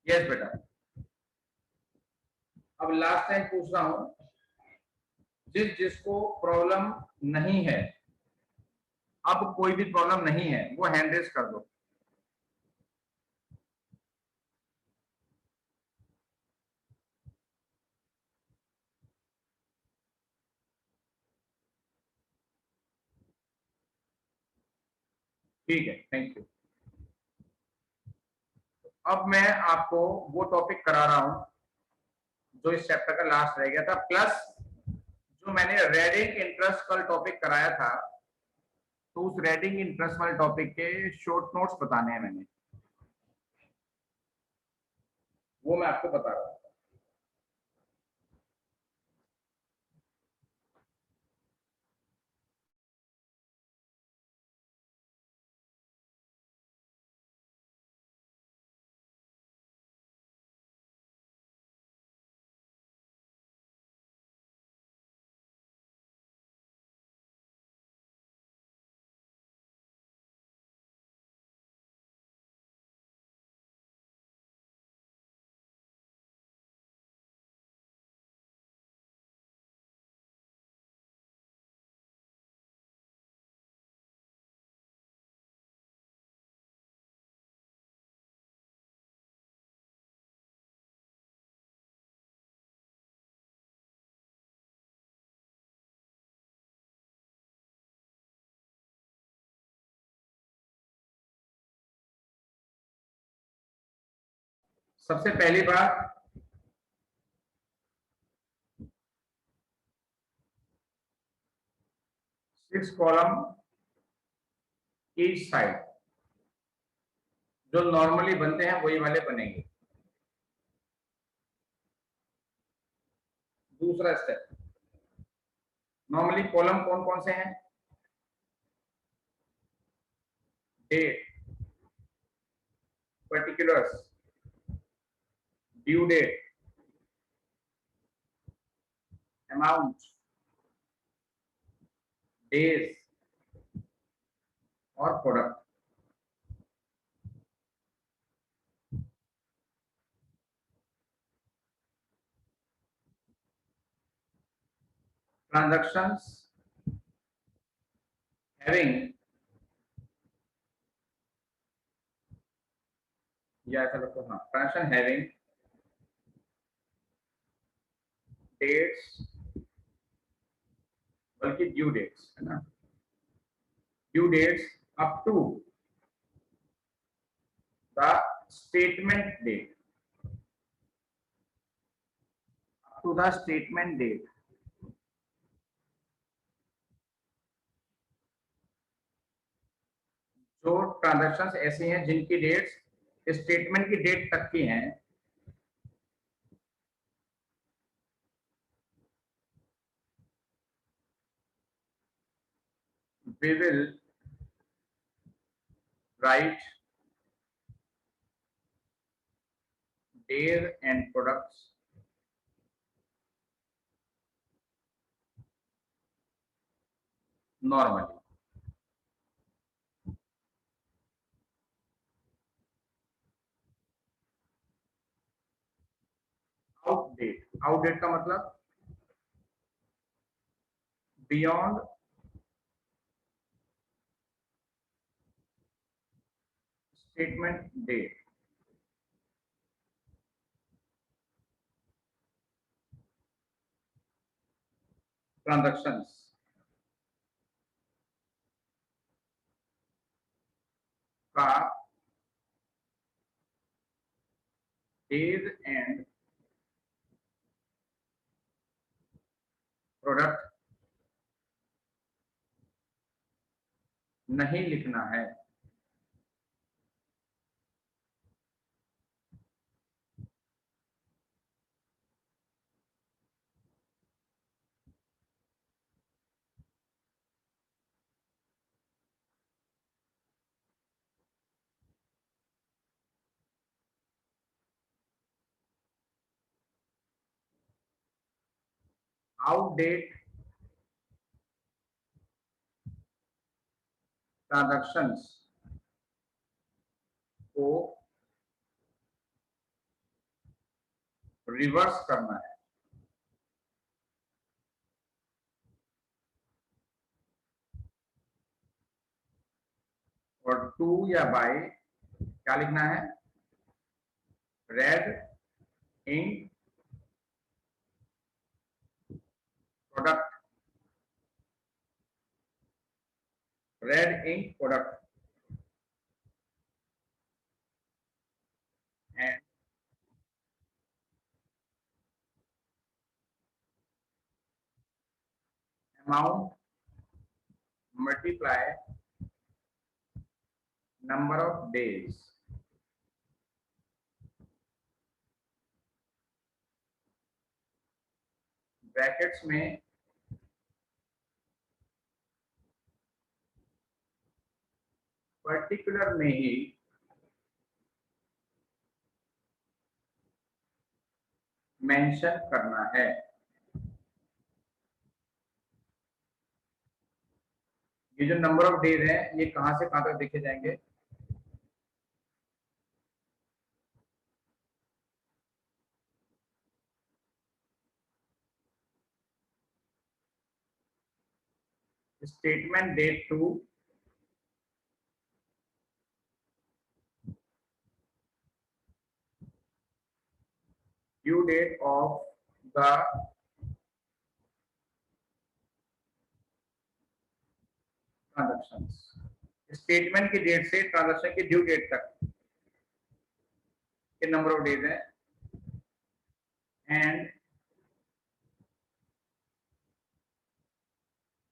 Yes बेटा। अब last time पूछ रहा हूं, जिसको प्रॉब्लम नहीं है, अब कोई भी प्रॉब्लम नहीं है, वो हैंड रेज कर दो। ठीक है, थैंक यू। अब मैं आपको वो टॉपिक करा रहा हूं जो इस चैप्टर का लास्ट रह गया था, प्लस जो मैंने रेडिंग इंटरेस्ट कल टॉपिक कराया था, तो उस रेडिंग इंटरेस्ट वाले टॉपिक के शॉर्ट नोट्स बताने हैं मैंने, वो मैं आपको बता रहा हूँ। सबसे पहली बात, 6 कॉलम ईच साइड जो नॉर्मली बनते हैं वही वाले बनेंगे। दूसरा स्टेप, नॉर्मली कॉलम कौन कौन से हैं? Date, particulars, due date, amount, days और प्रोडक्ट। ट्रांजैक्शंस हैविंग, या ऐसा रखो, हाँ, ट्रांजैक्शन हैविंग डेट्स, बल्कि ड्यू डेट्स है ना, due dates up to the statement date, up to the statement date. जो ट्रांजैक्शंस ऐसी हैं जिनकी डेट्स स्टेटमेंट की डेट तक की हैं, we will write days and products normally. Outdate का मतलब बियॉन्ड स्टेटमेंट डेट। ट्रांजैक्शंस का डेज एंड प्रोडक्ट नहीं लिखना है। आउटडेट ट्रांजैक्शंस को रिवर्स करना है। और टू या बाय क्या लिखना है? Red ink product, red ink product and amount multiply number of days. Brackets में पर्टिकुलर में ही मेंशन करना है। ये जो नंबर ऑफ डेज है ये कहां से कहां तक देखे जाएंगे? Statement date to due date of the transaction. Statement की डेट से ट्रांजेक्शन की ड्यू डेट तक के नंबर ऑफ डेज है। एंड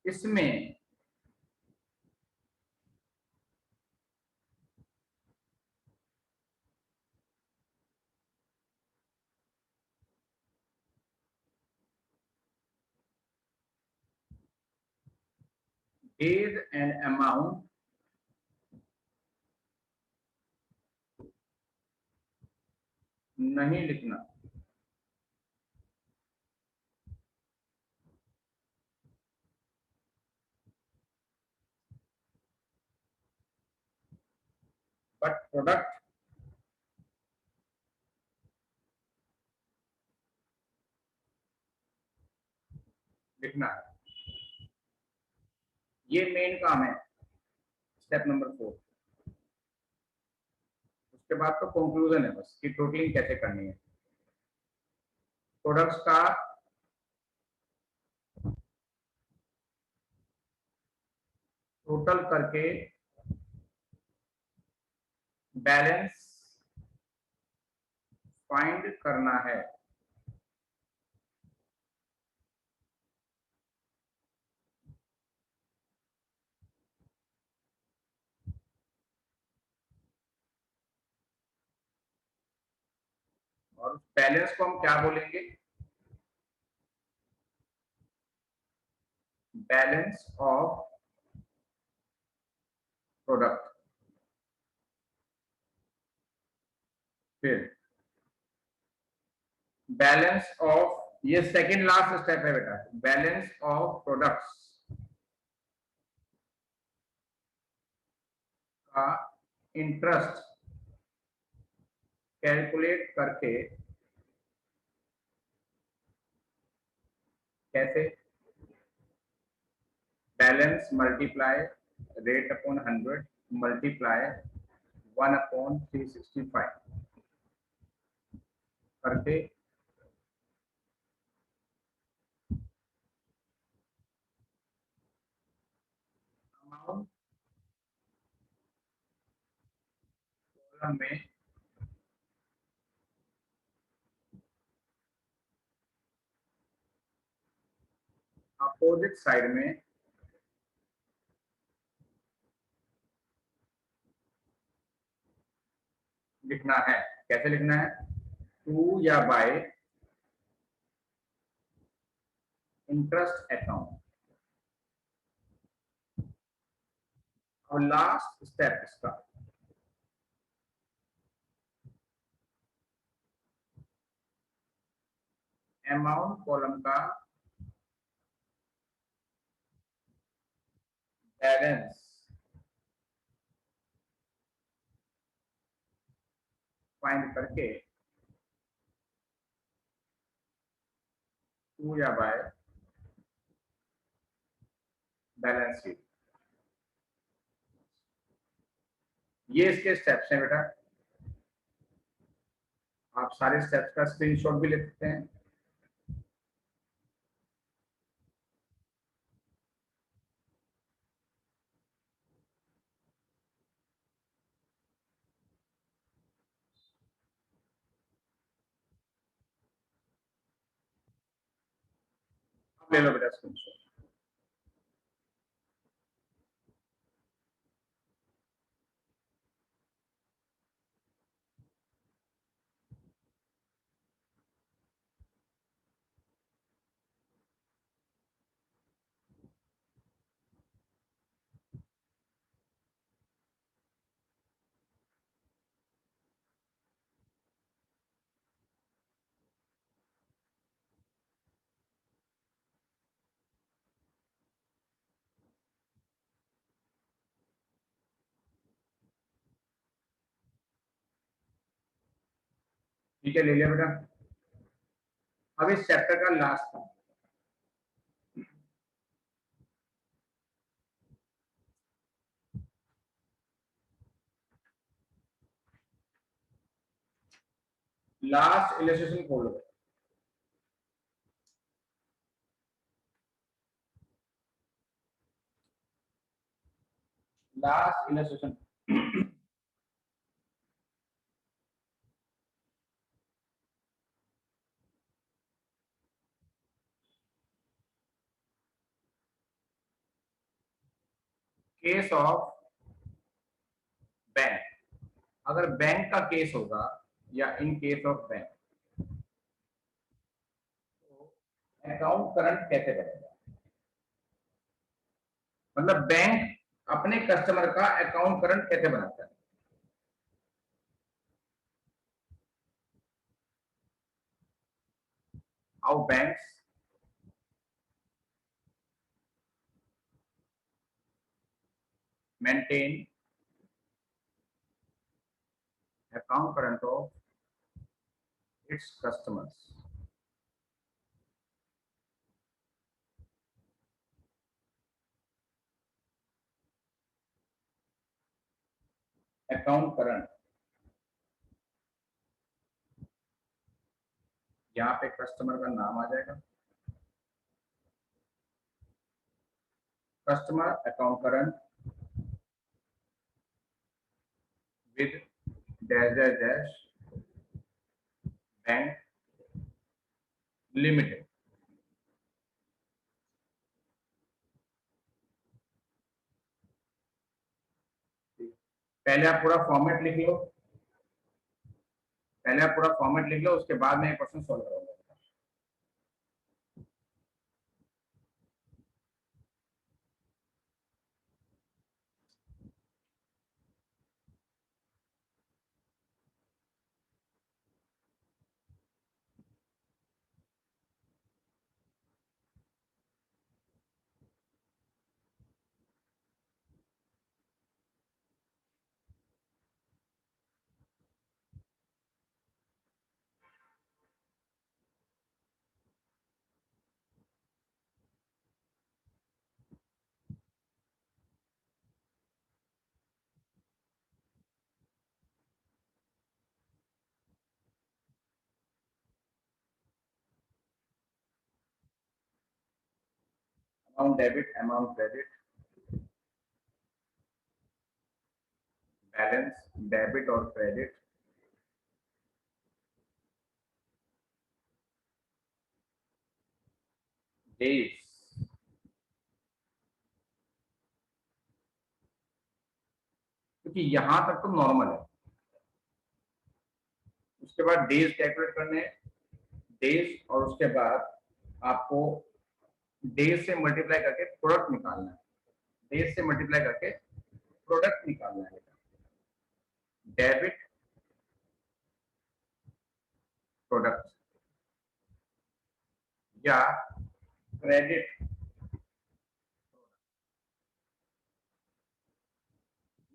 इसमें डेज एंड अमाउंट नहीं लिखना। बट प्रोडक्ट लिखना है। ये मेन काम है, स्टेप नंबर 4। उसके बाद तो कंक्लूजन है बस कि टोटलिंग कैसे करनी है। प्रोडक्ट्स का टोटल करके बैलेंस फाइंड करना है। और उस बैलेंस को हम क्या बोलेंगे? Balance of product. फिर बैलेंस ऑफ, ये सेकंड लास्ट स्टेप है बेटा, बैलेंस ऑफ प्रोडक्ट्स का इंटरेस्ट कैलकुलेट करके कैसे? Balance multiply rate upon 100 multiply 1/365 करके अमाउंट कॉलम में अपोजिट साइड में लिखना है। कैसे लिखना है? टू या बाय इंटरेस्ट अकाउंट। और लास्ट स्टेप इसका अमाउंट कॉलम का बैलेंस फाइंड करके टू या बाय बैलेंस शीट। ये इसके स्टेप्स हैं बेटा, आप सारे स्टेप्स का स्क्रीनशॉट भी ले सकते हैं। ले लो बेटा स्क्रीनशॉट। ठीक है, ले लिया बेटा। अब इस चैप्टर का लास्ट था, लास्ट इलस्ट्रेशन खोल लो। Last illustration. Case of bank, अगर बैंक का केस होगा या इन केस ऑफ बैंक, तो अकाउंट करंट कैसे बनेगा? मतलब बैंक अपने कस्टमर का अकाउंट करंट कैसे बनाता है? How banks maintain account current of its customers. Account current, यहाँ पे कस्टमर का नाम आ जाएगा, customer account current with dash dash dash bank limited. पहले आप पूरा फॉर्मेट लिख लो, पहले आप पूरा फॉर्मेट लिख लो, उसके बाद मैं क्वेश्चन सॉल्व करूंगा। Amount debit, amount credit, balance debit और क्रेडिट, डेज, क्योंकि यहां तक तो नॉर्मल है, उसके बाद डेज कैलकुलेट करने, डेज, और उसके बाद आपको डेज से मल्टीप्लाई करके प्रोडक्ट निकालना है, डेज से मल्टीप्लाई करके प्रोडक्ट निकालना है। डेबिट प्रोडक्ट या क्रेडिट,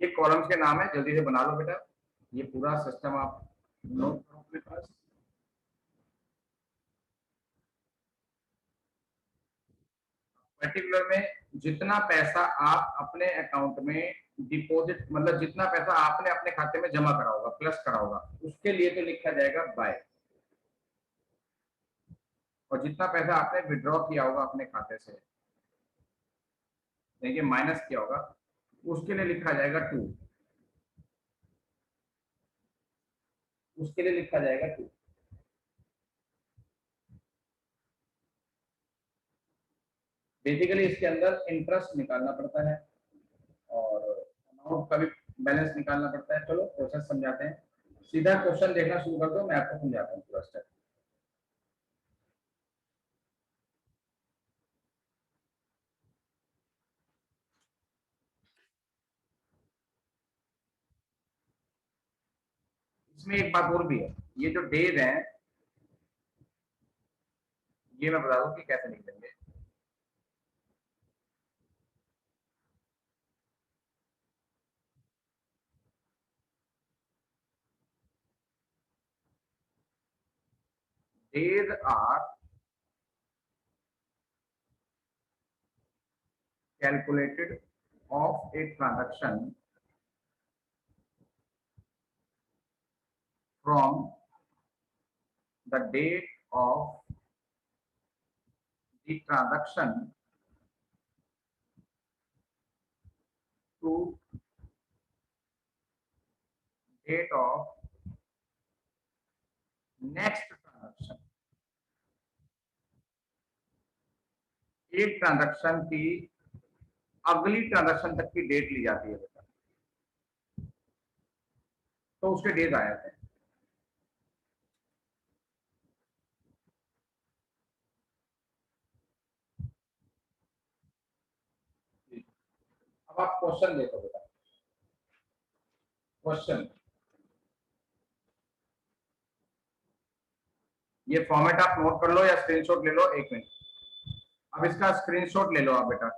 ये कॉलम्स के नाम है, जल्दी से बना लो बेटा, ये पूरा सिस्टम आप नोट करो अपने पास। पर्टिकुलर में जितना पैसा आप अपने अकाउंट में डिपॉजिट, मतलब जितना पैसा आपने अपने खाते में जमा करा होगा प्लस करा होगा, उसके लिए तो लिखा जाएगा बाय। और जितना पैसा आपने विड्रॉ किया होगा अपने खाते से, देखिए माइनस किया होगा, उसके लिए लिखा जाएगा टू। उसके लिए लिखा जाएगा टू। बेसिकली इसके अंदर इंटरेस्ट निकालना पड़ता है और अमाउंट का भी बैलेंस निकालना पड़ता है। चलो प्रोसेस समझाते हैं, सीधा क्वेश्चन देखना शुरू कर दो, मैं आपको समझाता हूँ पूरा स्टेप। इसमें एक बात और भी है, ये जो डेज है ये मैं बता दूं कि कैसे निकलेंगे। Days are calculated of a transaction from the date of the transaction to date of next transaction. एक ट्रांजेक्शन की अगली ट्रांजेक्शन तक की डेट ली जाती है बेटा, तो उसके डेज आए थे। अब आप क्वेश्चन देखो बेटा, क्वेश्चन, ये फॉर्मेट आप नोट कर लो या स्क्रीनशॉट ले लो, एक मिनट। अब इसका स्क्रीनशॉट ले लो आप बेटा,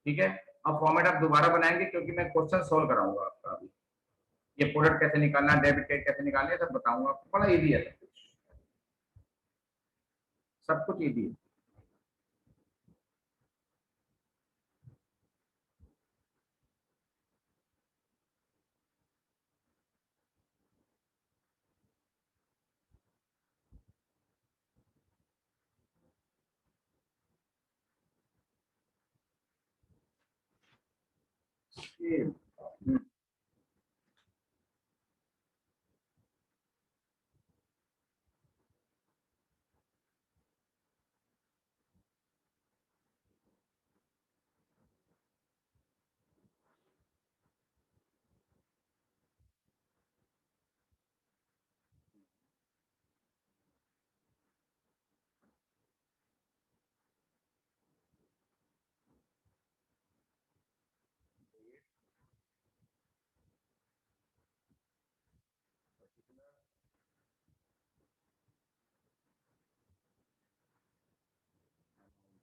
ठीक है। अब फॉर्मेट आप दोबारा बनाएंगे क्योंकि मैं क्वेश्चन सोल्व कराऊंगा आपका अभी। ये प्रोडक्ट कैसे निकालना, डेबिट क्रेडिट कैसे निकालना है सब बताऊंगा आपको, बड़ा इजी है सब कुछ, सब कुछ इजी है।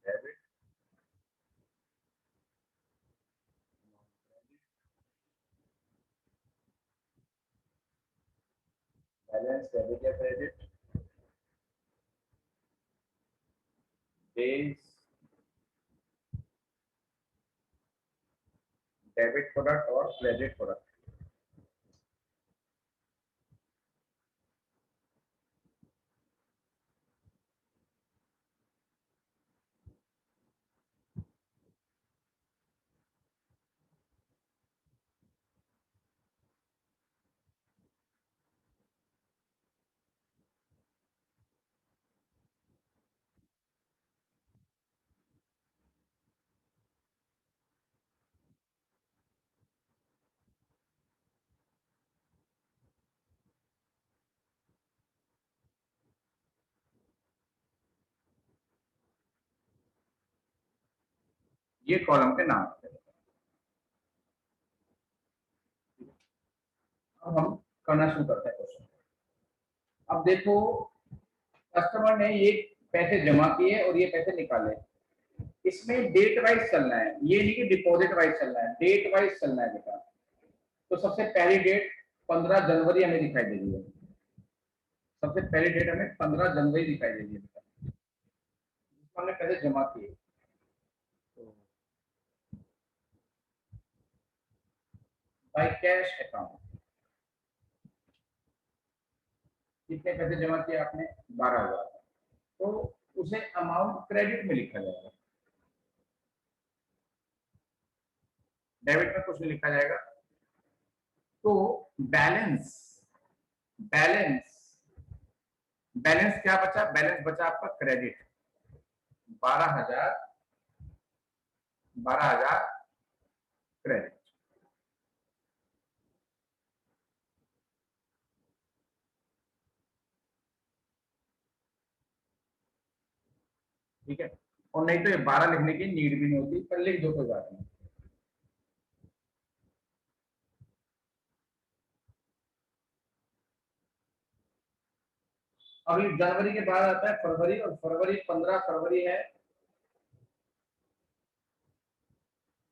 डेबिट बैलेंस, डेबिट या क्रेडिट, डेज, डेबिट प्रोडक्ट और क्रेडिट प्रोडक्ट। ये कॉलम के नाम है। अब हम करना शुरू करते हैं क्वेश्चन। अब देखो, कस्टमर ने ये पैसे जमा किए और ये पैसे निकाले, इसमें डेट वाइज चलना है, ये नहीं कि डिपॉजिट वाइज चलना है, डेट वाइज चलना है बेटा। तो सबसे पहली डेट 15 जनवरी हमें दिखाई दे रही है, सबसे पहली डेट हमें 15 जनवरी दिखाई दे रही है बेटा, जिसको हमने पैसे जमा किए। बाय कैश अकाउंट कितने पैसे जमा किए आपने? 12,000। तो उसे अमाउंट क्रेडिट में लिखा जाएगा, डेबिट में कुछ नहीं लिखा जाएगा। तो बैलेंस बैलेंस बैलेंस क्या बचा? बैलेंस बचा आपका क्रेडिट 12,000, 12,000 क्रेडिट। ठीक है, और नहीं तो ये 12 लिखने की नीड भी नहीं होती, पर लिख दो कोई बात नहीं। अभी जनवरी के बाद आता है फरवरी, और फरवरी 15 फरवरी है,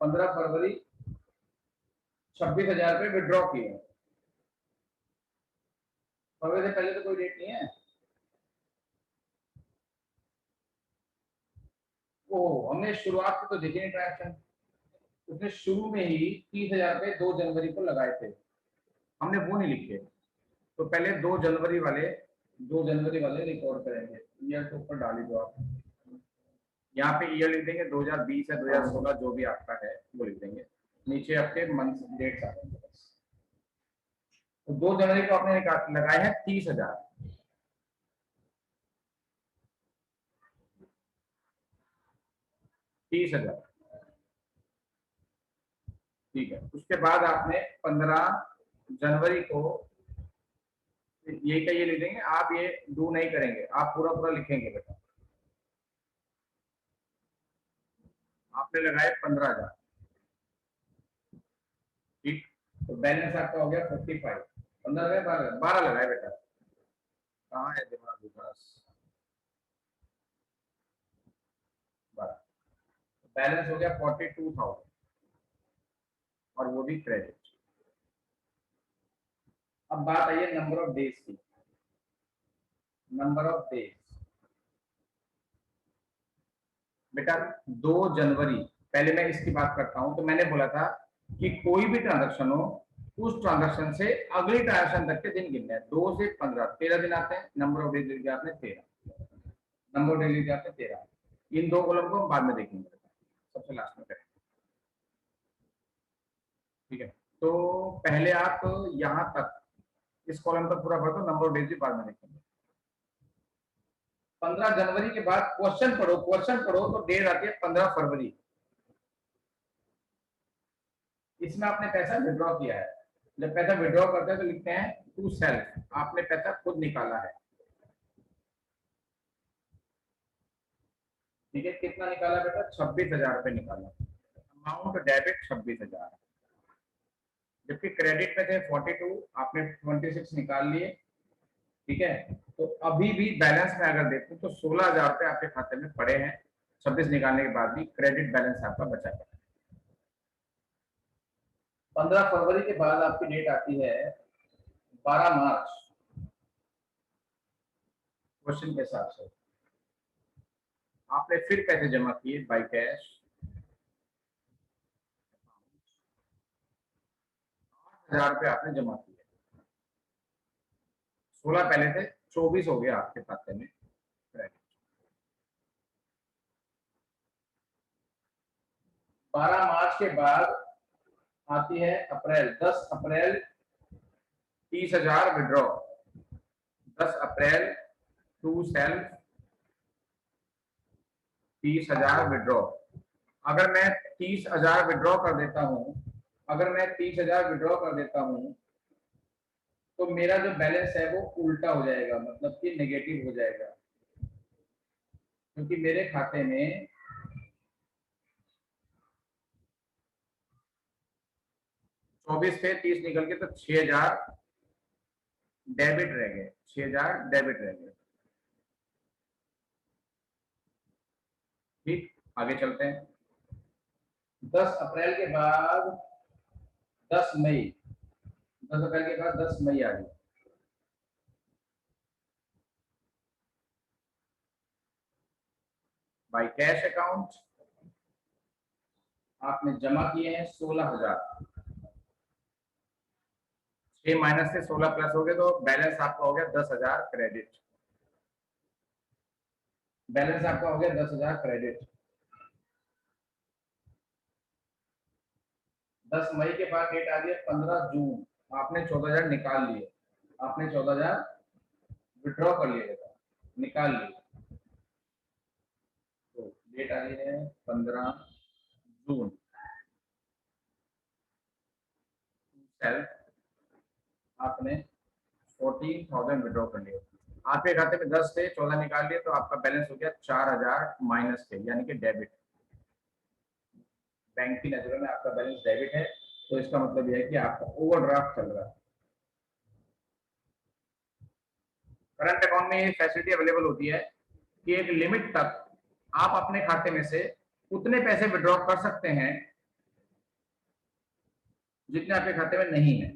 15 फरवरी 26,000 रुपये विड्रॉ किए। फरवरी से पहले तो कोई डेट नहीं है। ओ, हमने शुरुआत से तो देखी नहीं ट्रांजेक्शन। उसने शुरू में ही 30,000 रुपये 2 जनवरी को लगाए थे, हमने वो नहीं लिखे। तो पहले 2 जनवरी वाले रिकॉर्ड करेंगे। ईयर के ऊपर डाल दो आप, यहाँ पे ईयर लिख देंगे 2020 है 2016 जो भी आपका है वो लिख देंगे, नीचे आपके मंथ डेट्स आ जाएंगे बस। तो 2 जनवरी को आपने लगाए हैं 30,000, 30,000। ठीक है, उसके बाद आपने 15 जनवरी को ये का ये लिख देंगे, आप ये डू नहीं करेंगे, आप पूरा पूरा लिखेंगे बेटा। आपने लगाए 15,000, ठीक। तो बैलेंस आपका हो गया 45। 15 लगाए, 12 लगाए बेटा, कहाँ है दिमाग विकास? 12। बैलेंस हो गया 42,000, और वो भी क्रेडिट। अब बात आई है नंबर ऑफ डेज की। नंबर ऑफ डेज बेटा 2 जनवरी, पहले मैं इसकी बात करता हूं। तो मैंने बोला था कि कोई भी ट्रांजैक्शन हो, उस ट्रांजैक्शन से अगली ट्रांजैक्शन तक के दिन गिनने हैं। 2 से 15, 13 दिन आते हैं। नंबर ऑफ डेज लिख आपने 13, नंबर ऑफ डेज लिख आपने 13। इन 2 कॉलम को हम बाद में देखेंगे, सबसे लास्ट में करेंगे। ठीक है, तो पहले आप यहां तक इस कॉलम तक पूरा भर दो, नंबर ऑफ डेज भी बाद में देखेंगे। 15 जनवरी के बाद क्वेश्चन पढ़ो, क्वेश्चन पढ़ो तो डेट आती है 15 फरवरी। इसमें आपने पैसा विड्रॉ किया है। जब पैसा विड्रॉ करते हैं तो लिखते हैं टू सेल्फ, आपने पैसा खुद निकाला है। ठीक है, कितना निकाला बेटा? 26,000 रुपये निकाला। अमाउंट डेबिट 26,000, जबकि क्रेडिट में थे 42, आपने 26 निकाल लिए। ठीक है, तो अभी भी बैलेंस में अगर देखो तो 16,000 रुपये आपके खाते में पड़े हैं। 26 निकालने के बाद भी क्रेडिट बैलेंस आपका बचा है। 15 फरवरी के बाद आपकी डेट आती है 12 मार्च। क्वेश्चन के हिसाब से आपने फिर पैसे जमा किए बाय कैश, 8,000 रुपये आपने जमा किए। 16 पहले थे, 24 हो गया आपके खाते में क्रेडिट। 12 मार्च के बाद आती है अप्रैल। 10 April 30,000 withdraw. 10 April to self 30,000 withdraw. अगर मैं 30,000 विड्रॉ कर देता हूं, अगर मैं 30,000 विड्रॉ कर देता हूं तो मेरा जो बैलेंस है वो उल्टा हो जाएगा, मतलब कि नेगेटिव हो जाएगा, क्योंकि मेरे खाते में 24 से 30 निकल के तो 6,000 डेबिट रह गए, 6,000 डेबिट रह गए। ठीक, आगे चलते हैं। 10 अप्रैल के बाद 10 मई, 10 अप्रैल के बाद 10 मई आ गई। बाय कैश अकाउंट आपने जमा किए हैं 16,000। 6 माइनस से 16 प्लस हो गए तो बैलेंस आपका हो गया 10,000 क्रेडिट। बैलेंस आपका हो गया 10,000 क्रेडिट। 10 मई के बाद डेट आ रही है 15 जून। आपने 14,000 निकाल लिए, आपने 14,000 विड्रॉ कर लिए बेटा, निकाल लिए। तो डेट आ रही है 15 जून। सेल्फ आपने 14,000 विड्रॉ कर लिए। आपके खाते में 10 से 14 निकाल लिए तो आपका बैलेंस हो गया 4,000 माइनस के, यानी कि डेबिट। बैंक की नजरों में आपका बैलेंस डेबिट है, तो इसका मतलब यह है कि आपका ओवरड्राफ्ट चल रहा है। करंट अकाउंट में ये फैसिलिटी अवेलेबल होती है कि एक लिमिट तक आप अपने खाते में से उतने पैसे विड्रॉ कर सकते हैं जितने आपके खाते में नहीं है,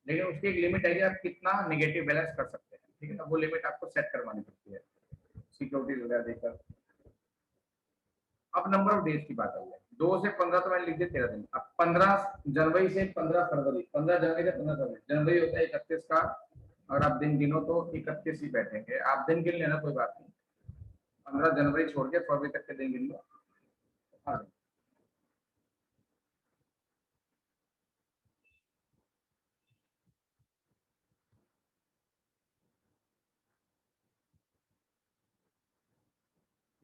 लेकिन उसकी एक लिमिट है कि आप कितना नेगेटिव बैलेंस कर सकते हैं। ठीक है ना, वो लिमिट आपको सेट करवानी पड़ती है सिक्योरिटीज वगैरह देकर। अब नंबर ऑफ डेज की बात आई है। 2 से 15 तो मैंने लिख दिया 13 दिन। अब 15 जनवरी से 15 फरवरी, 15 जनवरी से 15 फरवरी, जनवरी होता है 31 का। अगर आप दिन गिनो तो 31 ही बैठेंगे, आप दिन गिन लेना कोई बात नहीं। 15 जनवरी छोड़ के फरवरी तक के दिन गिन लो। हाँ,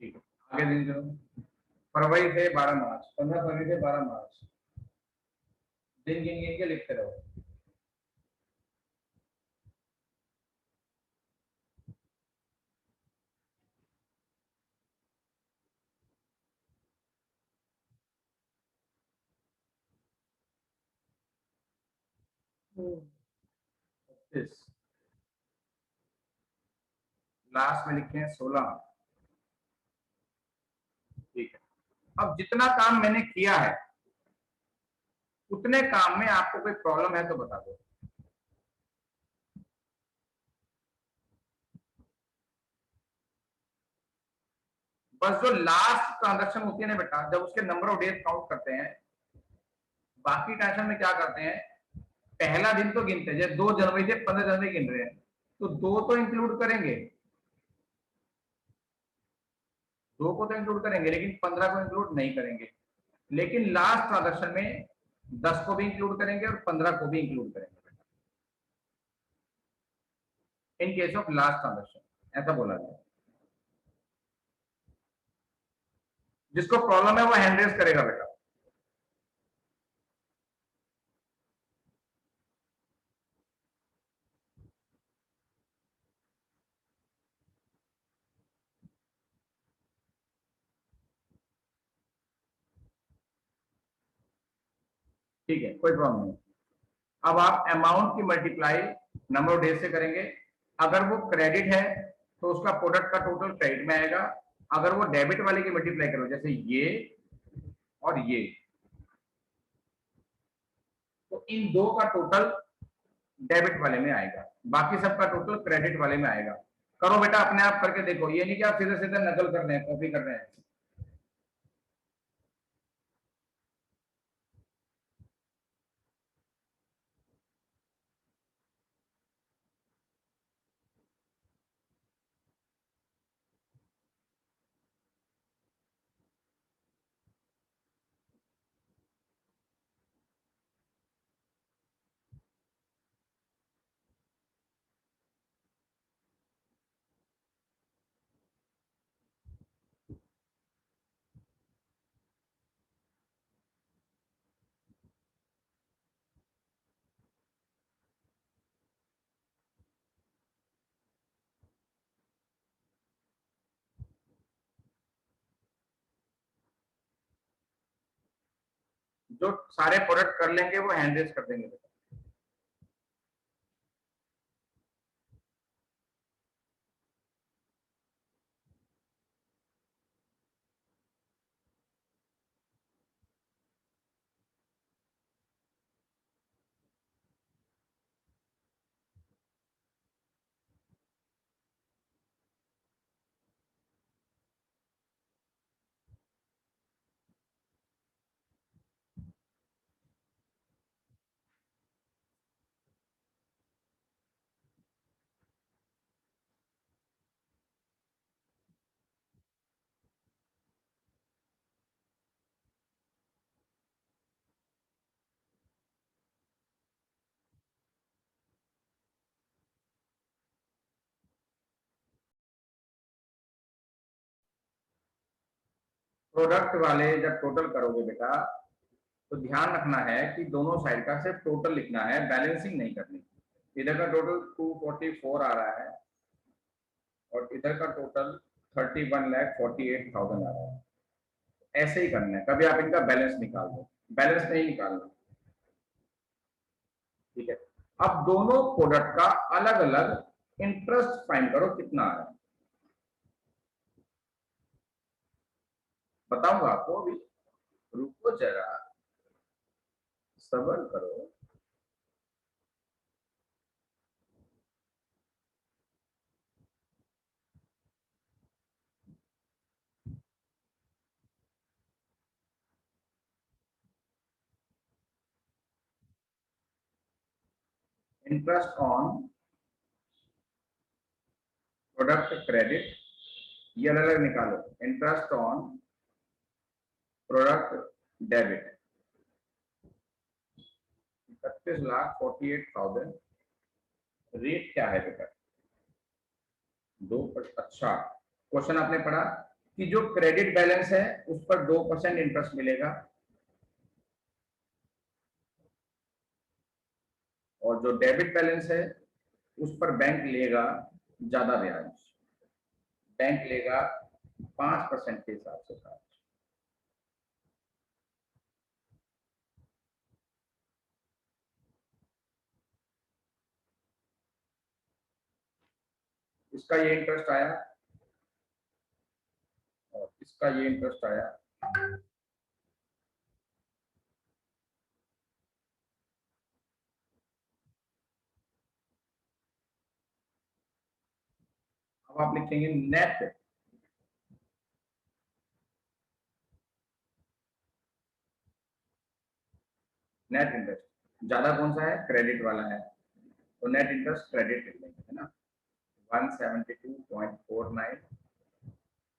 ठीक है, आगे दिन गिनो। फरवरी से 12 मार्च, 15 फरवरी से 12 मार्च, दिन गिन गिन के लिखते रहो। इस लास्ट में लिखे हैं 16। ठीक है, अब जितना काम मैंने किया है उतने काम में आपको कोई प्रॉब्लम है तो बता दो। बस जो लास्ट ट्रांजेक्शन होती है ना बेटा, जब उसके नंबर ऑफ डेज काउंट करते हैं, बाकी ट्रांजेक्शन में क्या करते हैं, पहला दिन तो गिनते हैं। जैसे 2 जनवरी से 15 जनवरी गिन रहे हैं तो दो तो इंक्लूड करेंगे, दो को तो इंक्लूड करेंगे लेकिन 15 को इंक्लूड नहीं करेंगे। लेकिन लास्ट ट्रांजेक्शन में 10 को भी इंक्लूड करेंगे और 15 को भी इंक्लूड करेंगे इन केस ऑफ लास्ट ट्रांजेक्शन, ऐसा बोला गया। जिसको प्रॉब्लम है वो हैंड रेज करेगा बेटा। ठीक है, कोई प्रॉब्लम नहीं। अब आप अमाउंट की मल्टीप्लाई नंबर ऑफ डेज से करेंगे। अगर वो क्रेडिट है तो उसका प्रोडक्ट का टोटल क्रेडिट में आएगा। अगर वो डेबिट वाले की मल्टीप्लाई करो, जैसे ये और ये, तो इन दो का टोटल डेबिट वाले में आएगा, बाकी सबका टोटल क्रेडिट वाले में आएगा। करो बेटा, अपने आप करके देखो, ये नहीं कि आप सीधे सीधे नकल कर रहे हैं, कॉपी कर रहे हैं। जो सारे प्रोडक्ट कर लेंगे वो हैंड रेज कर देंगे। प्रोडक्ट वाले जब टोटल करोगे बेटा तो ध्यान रखना है कि दोनों साइड का सिर्फ टोटल लिखना है, बैलेंसिंग नहीं करनी। इधर का टोटल 244 आ रहा है और इधर का टोटल 31,48,000 आ रहा है। ऐसे ही करना है, कभी आप इनका बैलेंस निकाल दो, बैलेंस नहीं निकालना। ठीक है, अब दोनों प्रोडक्ट का अलग अलग इंटरेस्ट फाइंड करो कितना आ रहा है। बताऊंगा आपको अभी, रुको जरा, सब्र करो। इंटरेस्ट ऑन प्रोडक्ट क्रेडिट, ये अलग अलग निकालो। Interest on product debit 31,48,000। Rate क्या है बेटा? 2%। अच्छा, क्वेश्चन आपने पढ़ा कि जो क्रेडिट बैलेंस है उस पर 2% इंटरेस्ट मिलेगा और जो डेबिट बैलेंस है उस पर बैंक लेगा ज्यादा ब्याज, बैंक लेगा 5% के हिसाब से था। इसका ये इंटरेस्ट आया और इसका ये इंटरेस्ट आया। अब आप लिखेंगे नेट नेट इंटरेस्ट। ज्यादा कौन सा है? क्रेडिट वाला है, तो नेट इंटरेस्ट क्रेडिट लिख लेंगे, है ना। 172.49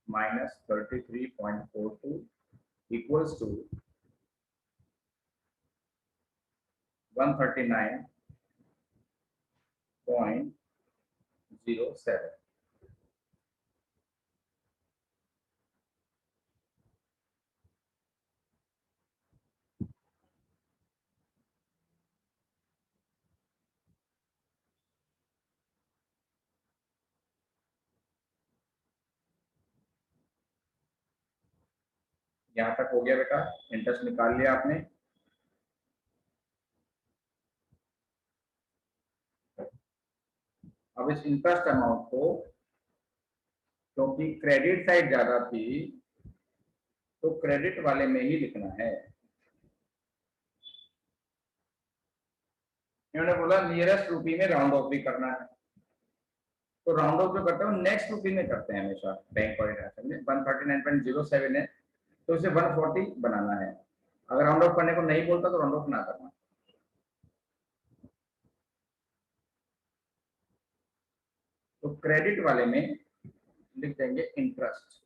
माइनस 33.42 इक्वल्स टू 139.07। यहां तक हो गया बेटा, इंटरेस्ट निकाल लिया आपने। अब इस इंटरेस्ट अमाउंट को, क्योंकि क्रेडिट साइड ज्यादा थी तो क्रेडिट वाले में ही लिखना है। इन्होंने बोला नियरेस्ट रूपी में राउंड ऑफ भी करना है, तो राउंड ऑफ जो करते हैं नेक्स्ट रूपी में करते हैं हमेशा बैंक और इंटरनेशनल में। 139.07 है तो इसे 140 बनाना है। अगर राउंड ऑफ करने को नहीं बोलता तो राउंड ऑफ ना करना। तो क्रेडिट वाले में लिख देंगे इंटरेस्ट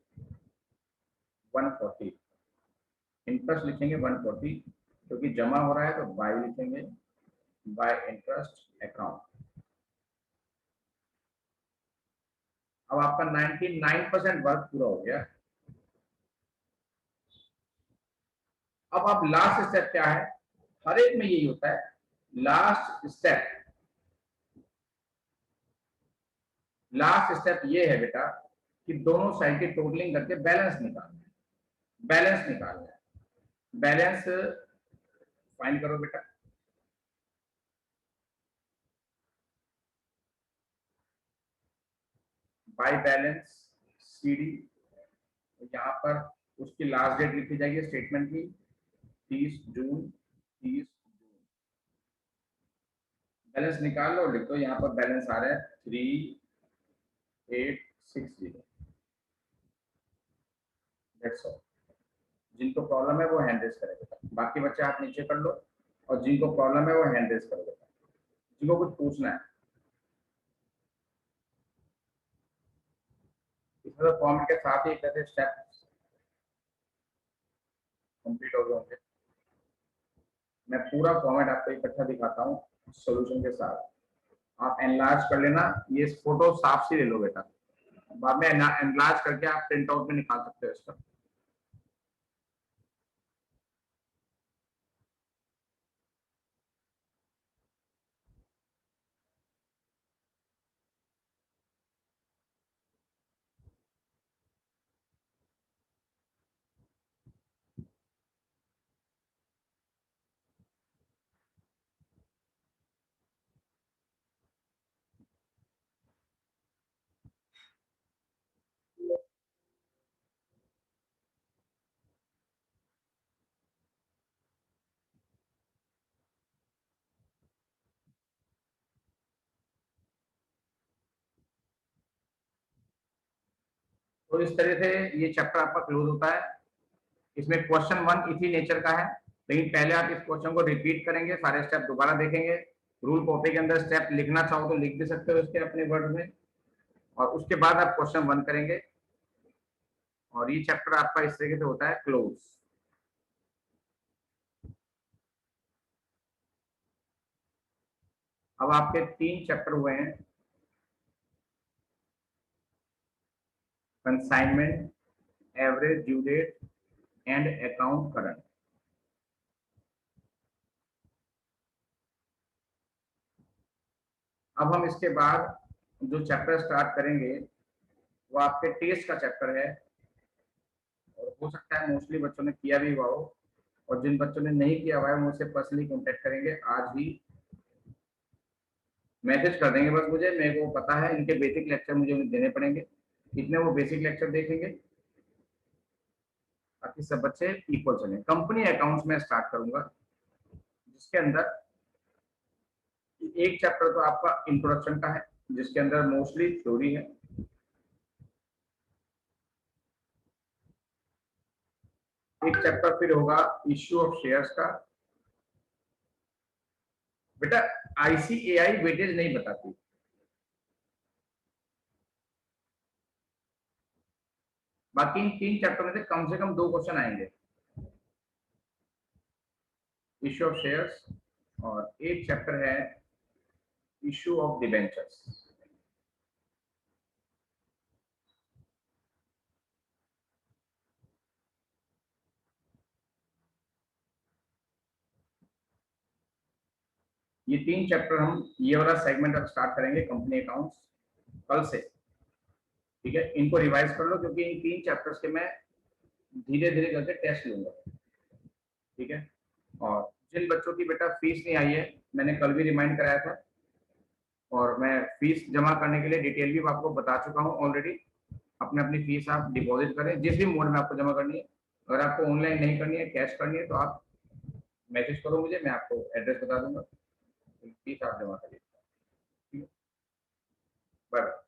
140, इंटरेस्ट लिखेंगे 140 क्योंकि जमा हो रहा है तो बाय लिखेंगे, बाय इंटरेस्ट अकाउंट। अब आपका 99% वर्क पूरा हो गया। अब आप लास्ट स्टेप क्या है, हर एक में यही होता है। लास्ट स्टेप ये है बेटा कि दोनों साइड की टोटलिंग करके बैलेंस निकालना है। बैलेंस निकालना है, बैलेंस फाइंड करो बेटा। बाय बैलेंस सीडी, यहाँ पर उसकी लास्ट डेट लिखी जाएगी स्टेटमेंट की 30 जून। 30 जून बैलेंस निकाल लो, लिख दो यहाँ पर बैलेंस आ रहा है 3860। That's all. जिनको प्रॉब्लम है वो हैंड रेज करेगा, बाकी बच्चे आप नीचे कर लो और जिनको प्रॉब्लम है वो हैंड रेज कर देगा, जिनको कुछ पूछना है। इसमें तो फॉर्म के साथ ही कैसे स्टेप कंप्लीट हो गए होंगे। मैं पूरा फॉर्मेट आपको इकट्ठा दिखाता हूँ सॉल्यूशन के साथ, आप एनलार्ज कर लेना। ये फोटो साफ सी ले लो बेटा, बाद में एनलार्ज करके आप प्रिंट आउट में निकाल सकते हो इसका। तो इस तरह से ये चैप्टर आपका क्लोज होता है। इसमें क्वेश्चन 1 इसी नेचर का है, लेकिन पहले आप इस क्वेश्चन को रिपीट करेंगे, सारे स्टेप दोबारा देखेंगे। रूल कॉपी के अंदर स्टेप लिखना चाहो तो लिख भी सकते हो इसके अपने वर्ड में, और उसके बाद आप क्वेश्चन 1 करेंगे, और ये चैप्टर आपका इस तरीके से होता है क्लोज। अब आपके 3 चैप्टर हुए हैं, consignment, average due date and account current. अब हम इसके बाद जो चैप्टर स्टार्ट करेंगे वो आपके टेस्ट का चैप्टर है, और हो सकता है मोस्टली बच्चों ने किया भी हुआ हो, और जिन बच्चों ने नहीं किया हुआ है मुझसे पर्सनली कांटेक्ट करेंगे, आज ही मैसेज कर देंगे बस मुझे, मेरे को पता है इनके बेसिक लेक्चर मुझे उन्हें देने पड़ेंगे, इतने वो बेसिक लेक्चर देखेंगे ताकि सब बच्चे इक्वल चले। कंपनी अकाउंट्स में स्टार्ट करूंगा, जिसके अंदर एक चैप्टर तो आपका इंट्रोडक्शन का है, जिसके अंदर मोस्टली थ्योरी है। एक चैप्टर फिर होगा इश्यू ऑफ शेयर्स का। बेटा आईसीएआई वेटेज नहीं बताती, बाकी इन 3 चैप्टर में से कम 2 क्वेश्चन आएंगे, इश्यू ऑफ शेयर्स, और एक चैप्टर है इश्यू ऑफ डिबेंचर्स। ये 3 चैप्टर हम ये वाला सेगमेंट अब स्टार्ट करेंगे कंपनी अकाउंट्स कल से, ठीक है। इनको रिवाइज कर लो, क्योंकि इन 3 चैप्टर्स के मैं धीरे धीरे करके टेस्ट लूंगा, ठीक है। और जिन बच्चों की बेटा फीस नहीं आई है, मैंने कल भी रिमाइंड कराया था, और मैं फीस जमा करने के लिए डिटेल भी आपको बता चुका हूँ ऑलरेडी। अपने अपनी फीस आप डिपॉजिट करें, जिस भी मोड में आपको जमा करनी है। अगर आपको ऑनलाइन नहीं करनी है, कैश करनी है, तो आप मैसेज करो मुझे, मैं आपको एड्रेस बता दूंगा, फीस आप जमा करिए। Bye bye.